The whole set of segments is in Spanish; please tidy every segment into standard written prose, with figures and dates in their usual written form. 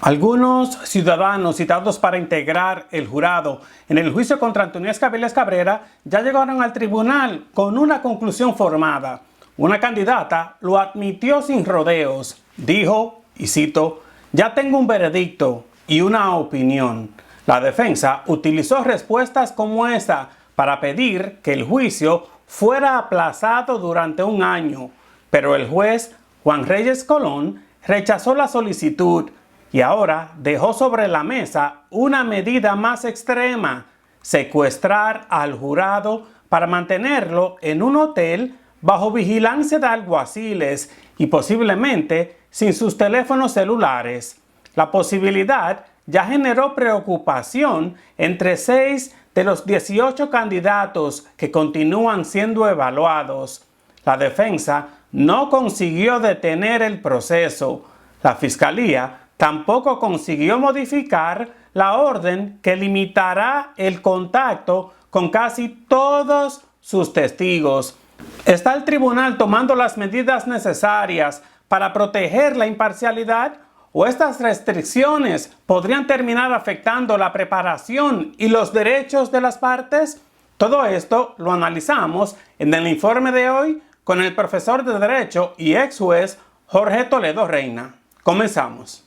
Algunos ciudadanos citados para integrar el jurado en el juicio contra Antoniesca Aviles Cabrera ya llegaron al tribunal con una conclusión formada. Una candidata lo admitió sin rodeos. Dijo, y cito, "Ya tengo un veredicto y una opinión". La defensa utilizó respuestas como esta para pedir que el juicio fuera aplazado durante un año, pero el juez Juan Reyes Colón rechazó la solicitud y ahora dejó sobre la mesa una medida más extrema: secuestrar al jurado para mantenerlo en un hotel bajo vigilancia de alguaciles y posiblemente sin sus teléfonos celulares. La posibilidad ya generó preocupación entre 6 de los 18 candidatos que continúan siendo evaluados. La defensa no consiguió detener el proceso. La fiscalía tampoco consiguió modificar la orden que limitará el contacto con casi todos sus testigos. ¿Está el tribunal tomando las medidas necesarias para proteger la imparcialidad? ¿O estas restricciones podrían terminar afectando la preparación y los derechos de las partes? Todo esto lo analizamos en el informe de hoy con el profesor de Derecho y ex juez Jorge Toledo Reina. Comenzamos.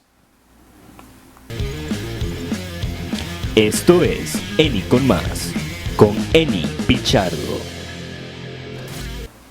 Esto es Eni con Más, con Eni Pichardo.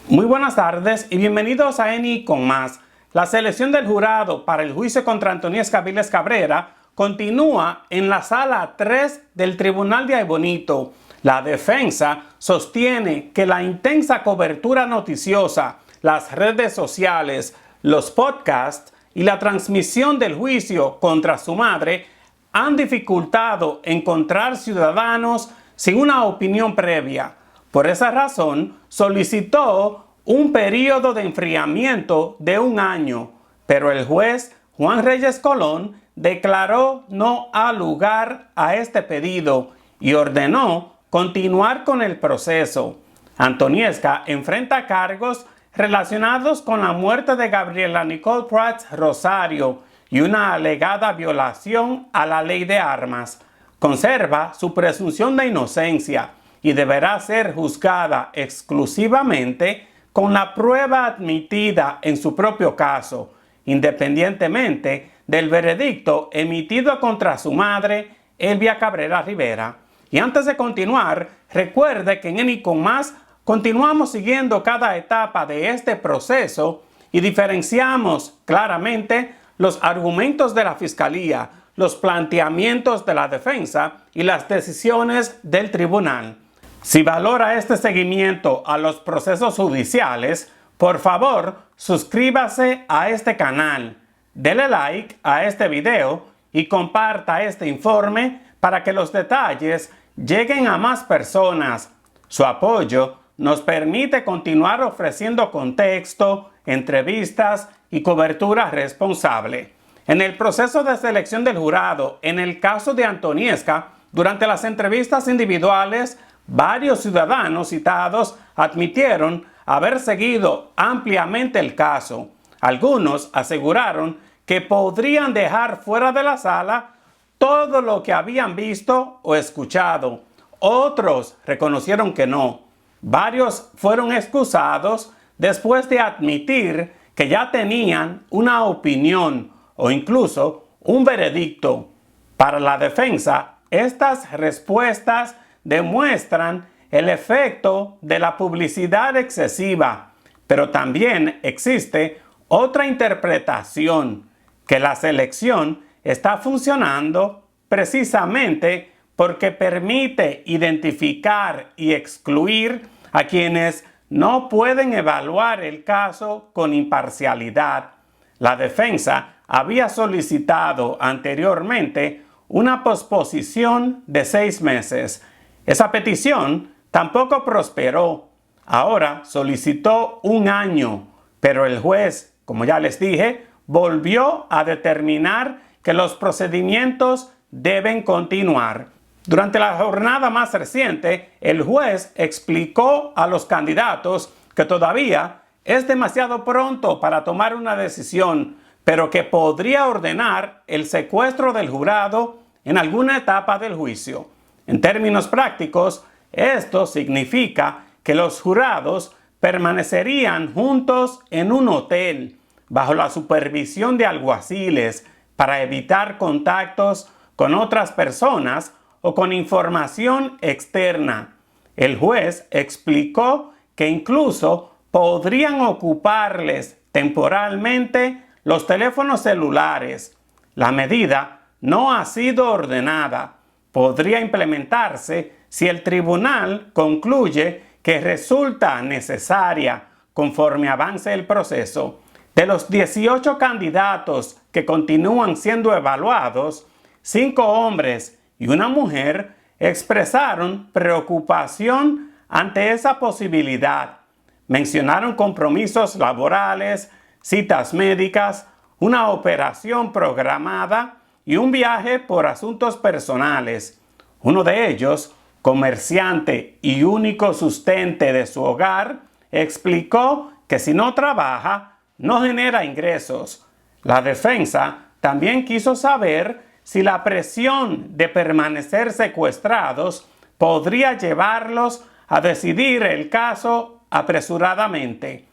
Muy buenas tardes y bienvenidos a Eni con Más. La selección del jurado para el juicio contra Antoniesca Aviles Cabrera continúa en la sala 3 del Tribunal de Aybonito. La defensa sostiene que la intensa cobertura noticiosa, las redes sociales, los podcasts y la transmisión del juicio contra su madre han dificultado encontrar ciudadanos sin una opinión previa. Por esa razón, solicitó un periodo de enfriamiento de un año, pero el juez Juan Reyes Colón declaró no dar lugar a este pedido y ordenó continuar con el proceso. Antoniesca enfrenta cargos relacionados con la muerte de Gabriela Nicole Prats Rosario y una alegada violación a la ley de armas. Conserva su presunción de inocencia y deberá ser juzgada exclusivamente con la prueba admitida en su propio caso, independientemente del veredicto emitido contra su madre, Elvia Cabrera Rivera. Y antes de continuar, recuerde que en Eni con Más continuamos siguiendo cada etapa de este proceso y diferenciamos claramente los argumentos de la fiscalía, los planteamientos de la defensa y las decisiones del tribunal. Si valora este seguimiento a los procesos judiciales, por favor, suscríbase a este canal, dele like a este video y comparta este informe para que los detalles lleguen a más personas. Su apoyo nos permite continuar ofreciendo contexto, entrevistas y cobertura responsable. En el proceso de selección del jurado, en el caso de Antoniesca, durante las entrevistas individuales, varios ciudadanos citados admitieron haber seguido ampliamente el caso. Algunos aseguraron que podrían dejar fuera de la sala todo lo que habían visto o escuchado. Otros reconocieron que no. Varios fueron excusados después de admitir que ya tenían una opinión o incluso un veredicto. Para la defensa, estas respuestas demuestran el efecto de la publicidad excesiva, pero también existe otra interpretación, que la selección está funcionando precisamente porque permite identificar y excluir a quienes no pueden evaluar el caso con imparcialidad. La defensa había solicitado anteriormente una posposición de 6 meses. Esa petición tampoco prosperó. Ahora solicitó un año, pero el juez, como ya les dije, volvió a determinar que los procedimientos deben continuar. Durante la jornada más reciente, el juez explicó a los candidatos que todavía es demasiado pronto para tomar una decisión, pero que podría ordenar el secuestro del jurado en alguna etapa del juicio. En términos prácticos, esto significa que los jurados permanecerían juntos en un hotel bajo la supervisión de alguaciles para evitar contactos con otras personas o con información externa. El juez explicó que incluso podrían ocuparles temporalmente los teléfonos celulares. La medida no ha sido ordenada. Podría implementarse si el tribunal concluye que resulta necesaria conforme avance el proceso. De los 18 candidatos que continúan siendo evaluados, 5 hombres y una mujer expresaron preocupación ante esa posibilidad. Mencionaron compromisos laborales, citas médicas, una operación programada y un viaje por asuntos personales. Uno de ellos, comerciante y único sustente de su hogar, explicó que si no trabaja, no genera ingresos. La defensa también quiso saber si la presión de permanecer secuestrados podría llevarlos a decidir el caso apresuradamente.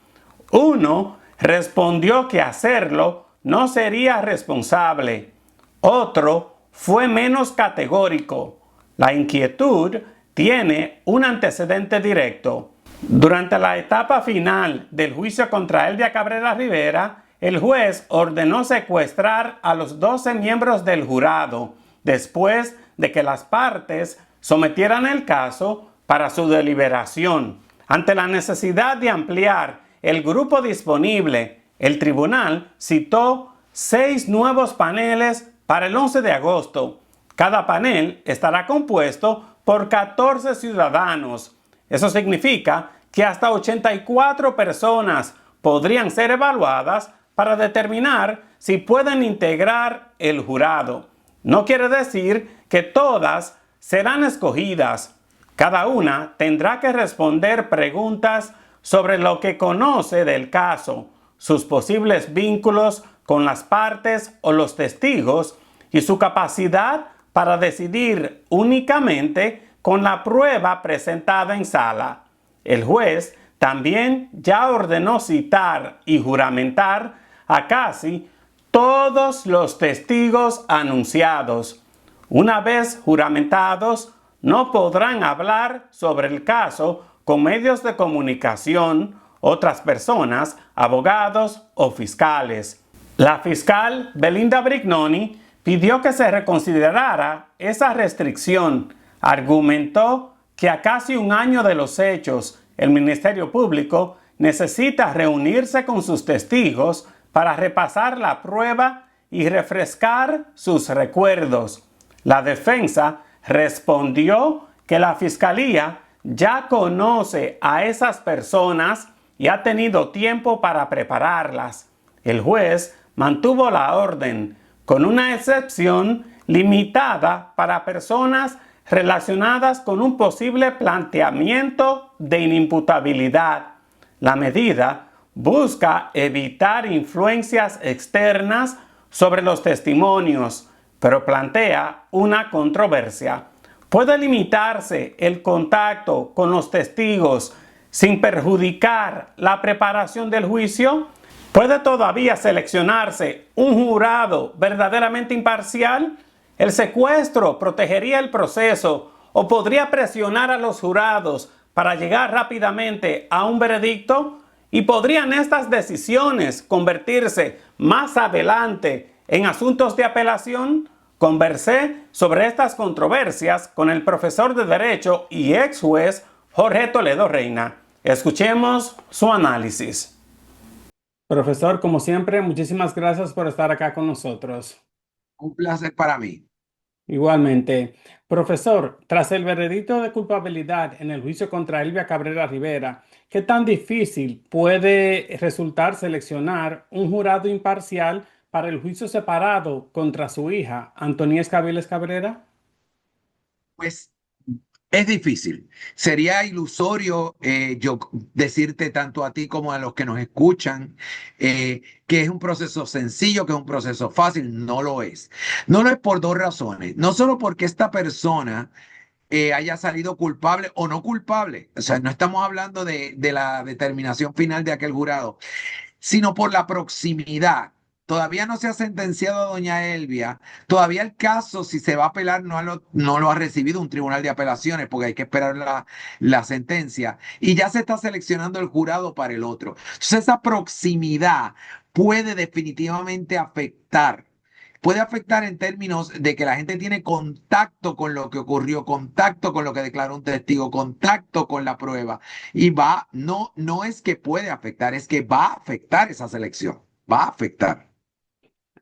Uno respondió que hacerlo no sería responsable. Otro fue menos categórico. La inquietud tiene un antecedente directo. Durante la etapa final del juicio contra Elvia Cabrera Rivera, el juez ordenó secuestrar a los 12 miembros del jurado después de que las partes sometieran el caso para su deliberación. Ante la necesidad de ampliar el grupo disponible, el tribunal citó 6 nuevos paneles para el 11 de agosto. Cada panel estará compuesto por 14 ciudadanos. Eso significa que hasta 84 personas podrían ser evaluadas para determinar si pueden integrar el jurado. No quiere decir que todas serán escogidas. Cada una tendrá que responder preguntas sobre lo que conoce del caso, sus posibles vínculos con las partes o los testigos y su capacidad para decidir únicamente con la prueba presentada en sala. El juez también ya ordenó citar y juramentar a casi todos los testigos anunciados. Una vez juramentados, no podrán hablar sobre el caso con medios de comunicación, otras personas, abogados o fiscales. La fiscal Belinda Brignoni pidió que se reconsiderara esa restricción. Argumentó que a casi un año de los hechos, el Ministerio Público necesita reunirse con sus testigos para repasar la prueba y refrescar sus recuerdos. La defensa respondió que la Fiscalía ya conoce a esas personas y ha tenido tiempo para prepararlas. El juez mantuvo la orden, con una excepción limitada para personas relacionadas con un posible planteamiento de inimputabilidad. La medida busca evitar influencias externas sobre los testimonios, pero plantea una controversia. ¿Puede limitarse el contacto con los testigos sin perjudicar la preparación del juicio? ¿Puede todavía seleccionarse un jurado verdaderamente imparcial? ¿El secuestro protegería el proceso o podría presionar a los jurados para llegar rápidamente a un veredicto? ¿Y podrían estas decisiones convertirse más adelante en asuntos de apelación? Conversé sobre estas controversias con el profesor de Derecho y ex juez Jorge Toledo Reina. Escuchemos su análisis. Profesor, como siempre, muchísimas gracias por estar acá con nosotros. Un placer para mí. Igualmente. Profesor, tras el veredicto de culpabilidad en el juicio contra Elvia Cabrera Rivera, ¿qué tan difícil puede resultar seleccionar un jurado imparcial para el juicio separado contra su hija, Antoniesca Cabiles Cabrera? Pues Es difícil. Sería ilusorio yo decirte tanto a ti como a los que nos escuchan que es un proceso sencillo, que es un proceso fácil. No lo es. No lo es por dos razones. No solo porque esta persona haya salido culpable o no culpable. O sea, no estamos hablando de la determinación final de aquel jurado, sino por la proximidad. Todavía no se ha sentenciado a doña Elvia. Todavía el caso, si se va a apelar, no lo ha recibido un tribunal de apelaciones porque hay que esperar la sentencia. Y ya se está seleccionando el jurado para el otro. Entonces, esa proximidad puede definitivamente afectar. Puede afectar en términos de que la gente tiene contacto con lo que ocurrió, contacto con lo que declaró un testigo, contacto con la prueba. Y no es que puede afectar, es que va a afectar esa selección. Va a afectar.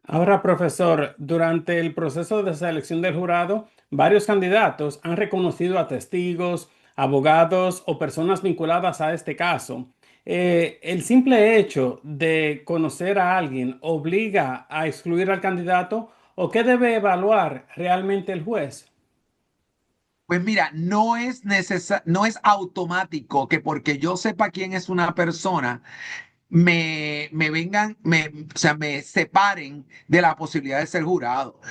Ahora, profesor, durante el proceso de selección del jurado, varios candidatos han reconocido a testigos, abogados o personas vinculadas a este caso. ¿El simple hecho de conocer a alguien obliga a excluir al candidato o qué debe evaluar realmente el juez? Pues mira, no es automático que porque yo sepa quién es una persona, me vengan, o sea, me separen de la posibilidad de ser jurado.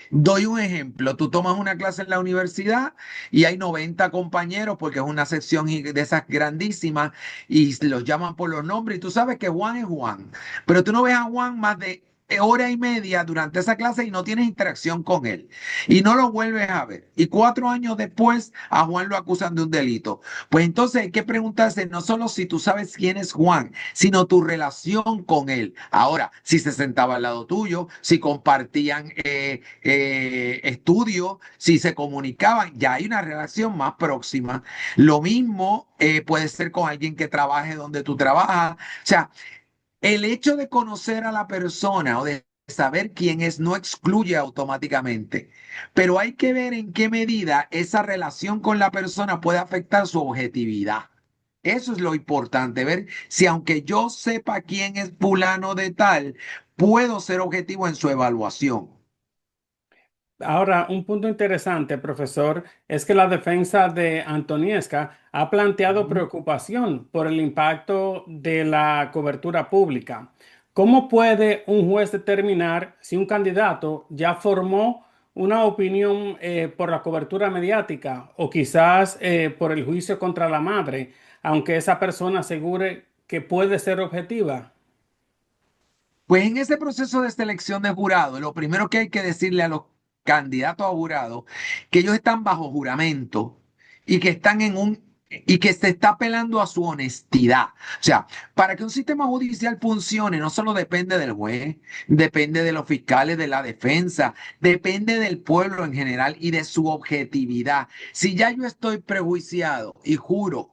Doy un ejemplo, tú tomas una clase en la universidad y hay 90 compañeros porque es una sección de esas grandísimas y los llaman por los nombres y tú sabes que Juan es Juan, pero tú no ves a Juan más de hora y media durante esa clase y no tienes interacción con él y no lo vuelves a ver y 4 años después a Juan lo acusan de un delito. Pues entonces hay que preguntarse no solo si tú sabes quién es Juan, sino tu relación con él. Ahora, si se sentaba al lado tuyo, si compartían estudios, si se comunicaban, ya hay una relación más próxima. Lo mismo puede ser con alguien que trabaje donde tú trabajas. O sea, el hecho de conocer a la persona o de saber quién es no excluye automáticamente, pero hay que ver en qué medida esa relación con la persona puede afectar su objetividad. Eso es lo importante, ver si aunque yo sepa quién es fulano de tal, puedo ser objetivo en su evaluación. Ahora, un punto interesante, profesor, es que la defensa de Antoniesca ha planteado Ujú. preocupación por el impacto de la cobertura pública. ¿Cómo puede un juez determinar si un candidato ya formó una opinión por la cobertura mediática o quizás por el juicio contra la madre, aunque esa persona asegure que puede ser objetiva? Pues en ese proceso de selección de jurado, lo primero que hay que decirle a los candidatos a jurado que ellos están bajo juramento y que están y que se está apelando a su honestidad. O sea, para que un sistema judicial funcione, no solo depende del juez, depende de los fiscales de la defensa, depende del pueblo en general y de su objetividad. Si ya yo estoy prejuiciado y juro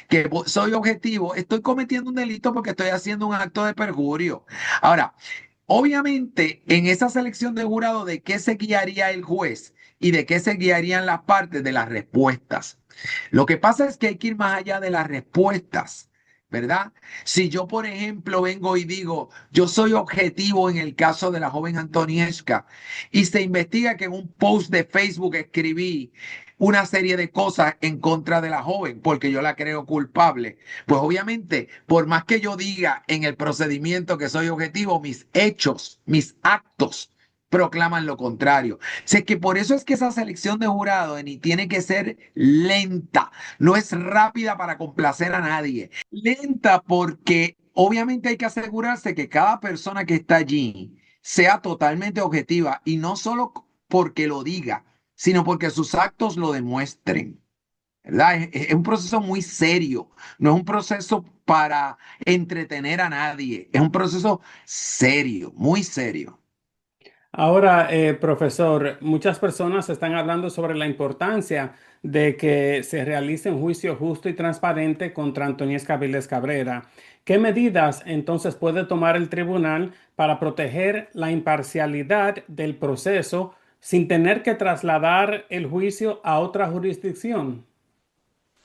que soy objetivo, estoy cometiendo un delito porque estoy haciendo un acto de perjurio. Ahora, obviamente, en esa selección de jurado, ¿de qué se guiaría el juez y de qué se guiarían las partes? De las respuestas. Lo que pasa es que hay que ir más allá de las respuestas, ¿verdad? Si yo, por ejemplo, vengo y digo, yo soy objetivo en el caso de la joven Antonieshka y se investiga que en un post de Facebook escribí una serie de cosas en contra de la joven porque yo la creo culpable, pues obviamente, por más que yo diga en el procedimiento que soy objetivo, mis hechos, mis actos proclaman lo contrario. Sé que por eso es que esa selección de jurado, Eni, tiene que ser lenta, no es rápida para complacer a nadie. Lenta porque obviamente hay que asegurarse que cada persona que está allí sea totalmente objetiva y no solo porque lo diga, sino porque sus actos lo demuestren. ¿Verdad? Es un proceso muy serio, no es un proceso para entretener a nadie, es un proceso serio, muy serio. Ahora, profesor, muchas personas están hablando sobre la importancia de que se realice un juicio justo y transparente contra Antoniesca Viles Cabrera. ¿Qué medidas entonces puede tomar el tribunal para proteger la imparcialidad del proceso sin tener que trasladar el juicio a otra jurisdicción?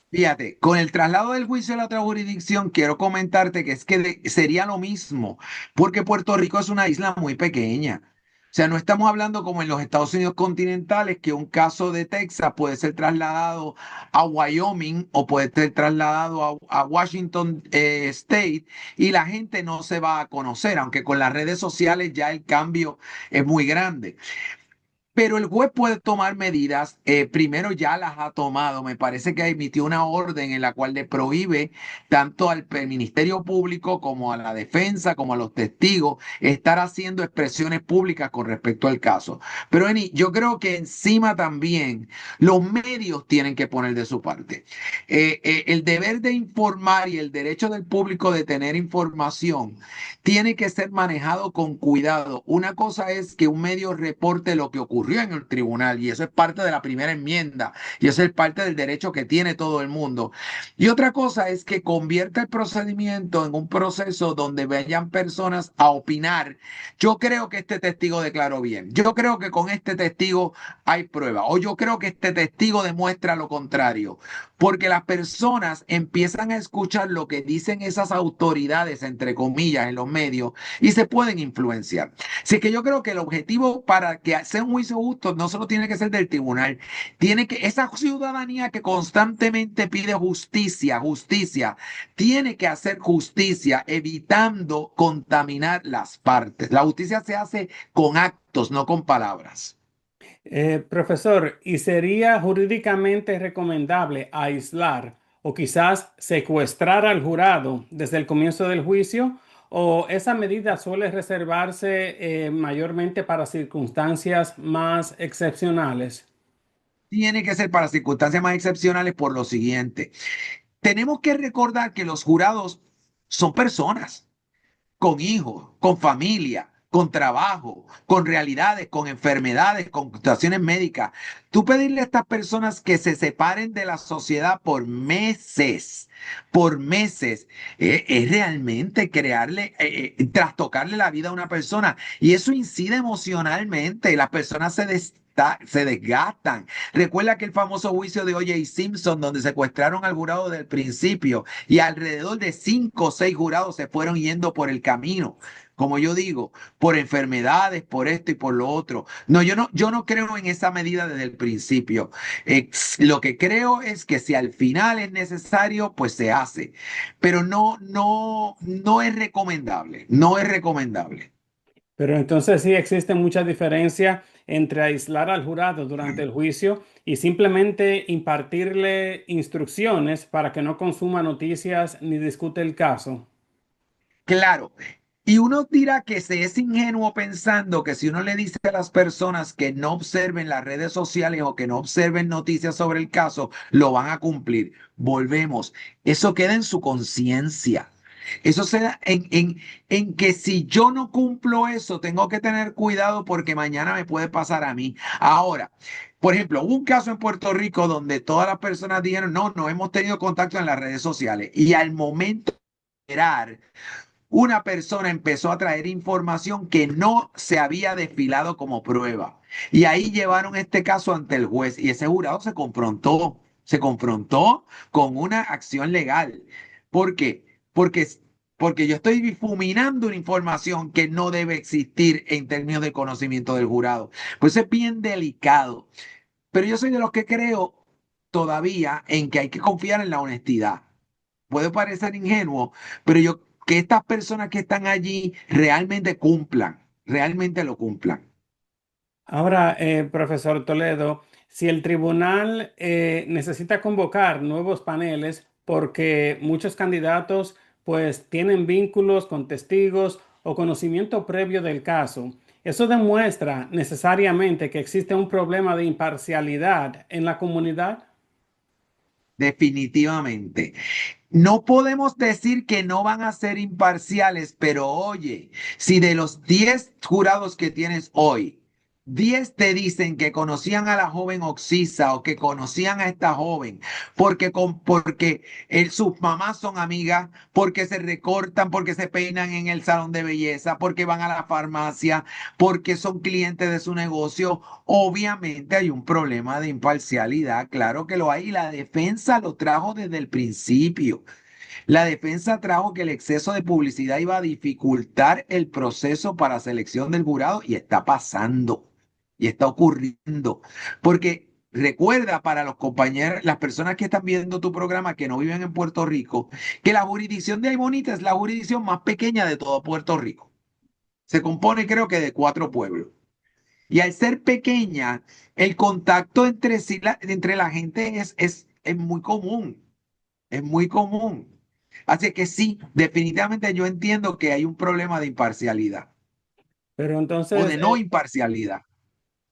Fíjate, con el traslado del juicio a la otra jurisdicción, quiero comentarte que es que sería lo mismo, porque Puerto Rico es una isla muy pequeña. O sea, no estamos hablando como en los Estados Unidos continentales, que un caso de Texas puede ser trasladado a Wyoming o puede ser trasladado a Washington State y la gente no se va a conocer, aunque con las redes sociales ya el cambio es muy grande. Pero el juez puede tomar medidas, primero ya las ha tomado, me parece que emitió una orden en la cual le prohíbe tanto al Ministerio Público como a la defensa, como a los testigos, estar haciendo expresiones públicas con respecto al caso. Pero Eni, yo creo que encima también los medios tienen que poner de su parte. El deber de informar y el derecho del público de tener información tiene que ser manejado con cuidado. Una cosa es que un medio reporte lo que ocurrió en el tribunal y eso es parte de la primera enmienda y eso es parte del derecho que tiene todo el mundo. Y otra cosa es que convierta el procedimiento en un proceso donde vayan personas a opinar. Yo creo que este testigo declaró bien. Yo creo que con este testigo hay prueba. O yo creo que este testigo demuestra lo contrario. Porque las personas empiezan a escuchar lo que dicen esas autoridades, entre comillas, en los medios y se pueden influenciar. Así que yo creo que el objetivo para que sea un juicio justo no solo tiene que ser del tribunal, tiene que esa ciudadanía que constantemente pide justicia, justicia, tiene que hacer justicia evitando contaminar las partes. La justicia se hace con actos, no con palabras. Profesor, ¿y sería jurídicamente recomendable aislar o quizás secuestrar al jurado desde el comienzo del juicio? ¿O esa medida suele reservarse mayormente para circunstancias más excepcionales? Tiene que ser para circunstancias más excepcionales por lo siguiente. Tenemos que recordar que los jurados son personas con hijos, con familia, con trabajo, con realidades, con enfermedades, con situaciones médicas. Tú pedirle a estas personas que se separen de la sociedad por meses, es realmente crearle, trastocarle la vida a una persona. Y eso incide emocionalmente. Las personas se desgastan. Recuerda que el famoso juicio de O.J. Simpson, donde secuestraron al jurado del principio y alrededor de 5 o 6 jurados se fueron yendo por el camino. Como yo digo, por enfermedades, por esto y por lo otro. No, yo no creo en esa medida desde el principio. Lo que creo es que si al final es necesario, pues se hace. Pero no es recomendable. No es recomendable. Pero entonces sí existe mucha diferencia entre aislar al jurado durante el juicio y simplemente impartirle instrucciones para que no consuma noticias ni discute el caso. Claro. Y uno dirá que se es ingenuo pensando que si uno le dice a las personas que no observen las redes sociales o que no observen noticias sobre el caso, lo van a cumplir. Volvemos. Eso queda en su conciencia. Eso se da en que si yo no cumplo eso, tengo que tener cuidado porque mañana me puede pasar a mí. Ahora, por ejemplo, hubo un caso en Puerto Rico donde todas las personas dijeron, no, no hemos tenido contacto en las redes sociales. Y al momento de esperar, una persona empezó a traer información que no se había desfilado como prueba. Y ahí llevaron este caso ante el juez y ese jurado se confrontó con una acción legal. ¿Por qué? Porque yo estoy difuminando una información que no debe existir en términos de conocimiento del jurado. Pues es bien delicado. Pero yo soy de los que creo todavía en que hay que confiar en la honestidad. Puede parecer ingenuo, pero yo que estas personas que están allí realmente cumplan, realmente lo cumplan. Ahora, profesor Toledo, si el tribunal necesita convocar nuevos paneles porque muchos candidatos pues tienen vínculos con testigos o conocimiento previo del caso, eso demuestra necesariamente que existe un problema de imparcialidad en la comunidad. Definitivamente. No podemos decir que no van a ser imparciales, pero oye, si de los 10 jurados que tienes hoy, 10 te dicen que conocían a la joven Oxisa o que conocían a esta joven porque sus mamás son amigas, porque se recortan, porque se peinan en el salón de belleza, porque van a la farmacia, porque son clientes de su negocio, obviamente hay un problema de imparcialidad, claro que lo hay, y la defensa lo trajo desde el principio. La defensa trajo que el exceso de publicidad iba a dificultar el proceso para selección del jurado y está pasando y está ocurriendo. Porque recuerda para los compañeros, las personas que están viendo tu programa que no viven en Puerto Rico, que la jurisdicción de Aybonito es la jurisdicción más pequeña de todo Puerto Rico. Se compone creo que de 4 pueblos. Y al ser pequeña, el contacto entre, entre la gente es muy común. Es muy común. Así que sí, definitivamente yo entiendo que hay un problema de imparcialidad Pero o de no imparcialidad.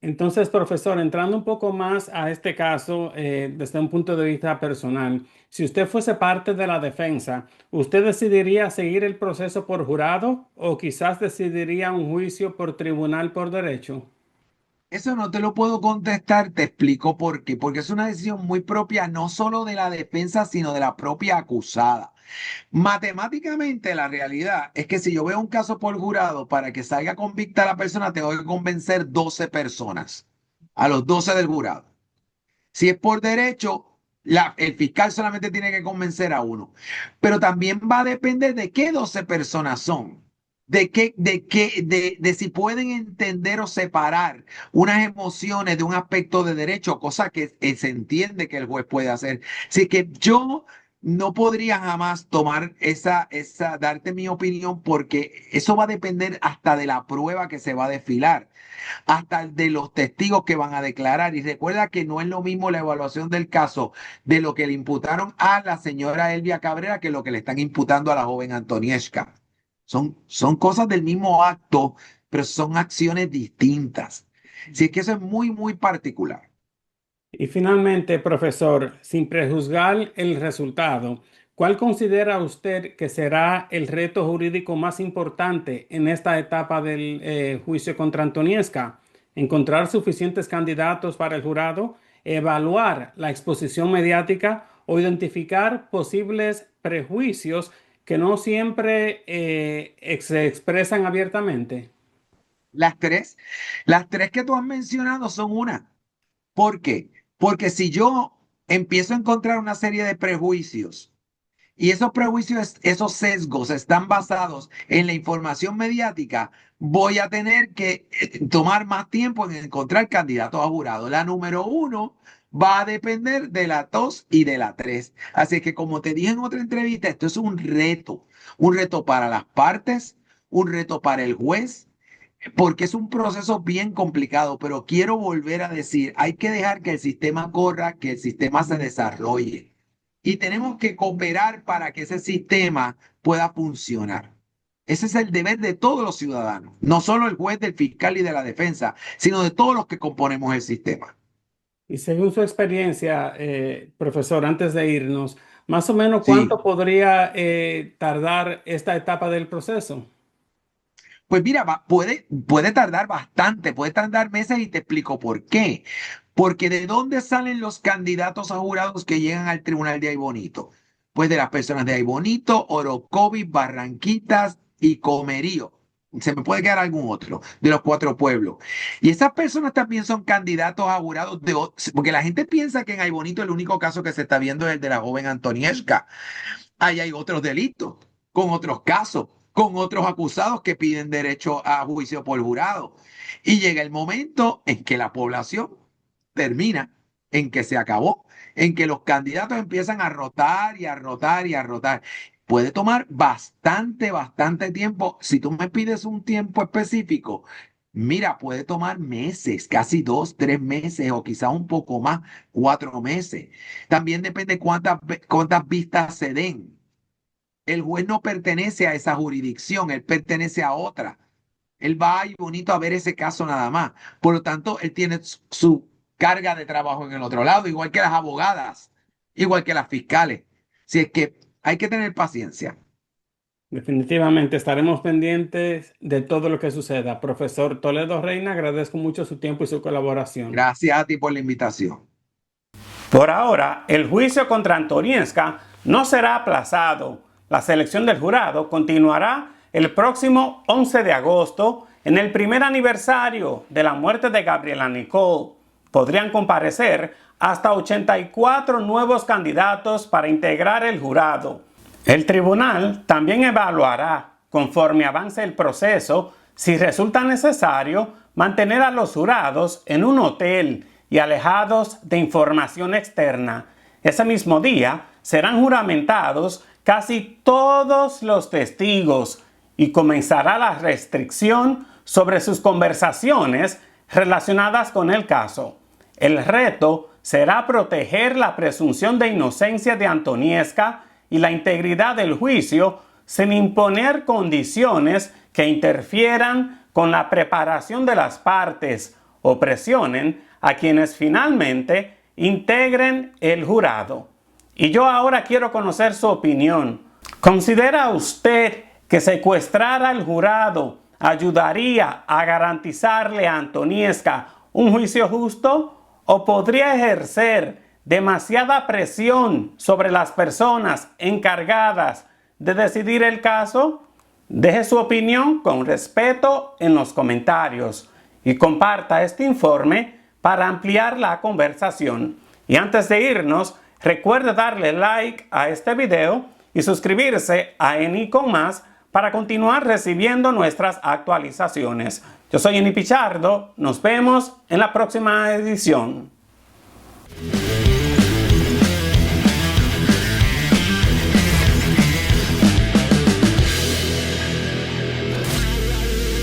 entonces, profesor, entrando un poco más a este caso desde un punto de vista personal, si usted fuese parte de la defensa, ¿usted decidiría seguir el proceso por jurado o quizás decidiría un juicio por tribunal por derecho? Eso no te lo puedo contestar, te explico por qué. Porque es una decisión muy propia, no solo de la defensa, sino de la propia acusada. Matemáticamente, la realidad es que si yo veo un caso por jurado, para que salga convicta la persona, tengo que convencer 12 personas, a los 12 del jurado. Si es por derecho, el fiscal solamente tiene que convencer a uno. Pero también va a depender de qué 12 personas son. De si pueden entender o separar unas emociones de un aspecto de derecho, cosa que se entiende que el juez puede hacer. Así que yo no podría jamás tomar darte mi opinión, porque eso va a depender hasta de la prueba que se va a desfilar, hasta de los testigos que van a declarar. Y recuerda que no es lo mismo la evaluación del caso de lo que le imputaron a la señora Elvia Cabrera que lo que le están imputando a la joven Antonieshka. Son cosas del mismo acto, pero son acciones distintas. Si es que eso es muy, muy particular. Y finalmente, profesor, sin prejuzgar el resultado, ¿cuál considera usted que será el reto jurídico más importante en esta etapa del juicio contra Antonieshka? ¿Encontrar suficientes candidatos para el jurado, evaluar la exposición mediática o identificar posibles prejuicios que no siempre se expresan abiertamente? Las tres, las tres que tú has mencionado son una. ¿Por qué? Porque si yo empiezo a encontrar una serie de prejuicios y esos prejuicios, esos sesgos están basados en la información mediática, voy a tener que tomar más tiempo en encontrar candidatos a jurado. La número 1 va a depender de la 2 y de la 3. Así que como te dije en otra entrevista, esto es un reto para las partes, un reto para el juez, porque es un proceso bien complicado, pero quiero volver a decir, hay que dejar que el sistema corra, que el sistema se desarrolle. Y tenemos que cooperar para que ese sistema pueda funcionar. Ese es el deber de todos los ciudadanos, no solo el juez, del fiscal y de la defensa, sino de todos los que componemos el sistema. Y según su experiencia, profesor, antes de irnos, más o menos Sí. cuánto podría tardar esta etapa del proceso. Pues mira, puede tardar bastante, puede tardar meses y te explico por qué. Porque ¿de dónde salen los candidatos a jurados que llegan al tribunal de Aybonito? Pues de las personas de Aybonito, Orocovis, Barranquitas y Comerío. Se me puede quedar algún otro de los 4 pueblos. Y esas personas también son candidatos a jurados porque la gente piensa que en Aybonito el único caso que se está viendo es el de la joven Antonieshka. Ahí hay otros delitos, con otros casos, con otros acusados que piden derecho a juicio por jurado. Y llega el momento en que la población termina, en que se acabó, en que los candidatos empiezan a rotar y a rotar y a rotar. Puede tomar bastante, bastante tiempo. Si tú me pides un tiempo específico, mira, puede tomar meses, casi 2, 3 meses o quizás un poco más, 4 meses. También depende cuántas vistas se den. El juez no pertenece a esa jurisdicción, él pertenece a otra. Él va ahí bonito a ver ese caso nada más. Por lo tanto, él tiene su carga de trabajo en el otro lado, igual que las abogadas, igual que las fiscales. Si es que hay que tener paciencia. Definitivamente estaremos pendientes de todo lo que suceda. Profesor Toledo Reina, agradezco mucho su tiempo y su colaboración. Gracias a ti por la invitación. Por ahora, el juicio contra Antonieshka no será aplazado. La selección del jurado continuará el próximo 11 de agosto en el primer aniversario de la muerte de Gabriela Nicole. Podrían comparecer hasta 84 nuevos candidatos para integrar el jurado. El tribunal también evaluará, conforme avance el proceso, si resulta necesario mantener a los jurados en un hotel y alejados de información externa. Ese mismo día serán juramentados casi todos los testigos y comenzará la restricción sobre sus conversaciones relacionadas con el caso. El reto será proteger la presunción de inocencia de Antoniewska y la integridad del juicio sin imponer condiciones que interfieran con la preparación de las partes o presionen a quienes finalmente integren el jurado. Y yo ahora quiero conocer su opinión. ¿Considera usted que secuestrar al jurado ayudaría a garantizarle a Antoniewska un juicio justo o podría ejercer demasiada presión sobre las personas encargadas de decidir el caso? Deje su opinión con respeto en los comentarios y comparta este informe para ampliar la conversación. Y antes de irnos, recuerde darle like a este video y suscribirse a Eni con Más para continuar recibiendo nuestras actualizaciones. Yo soy Eni Pichardo, nos vemos en la próxima edición.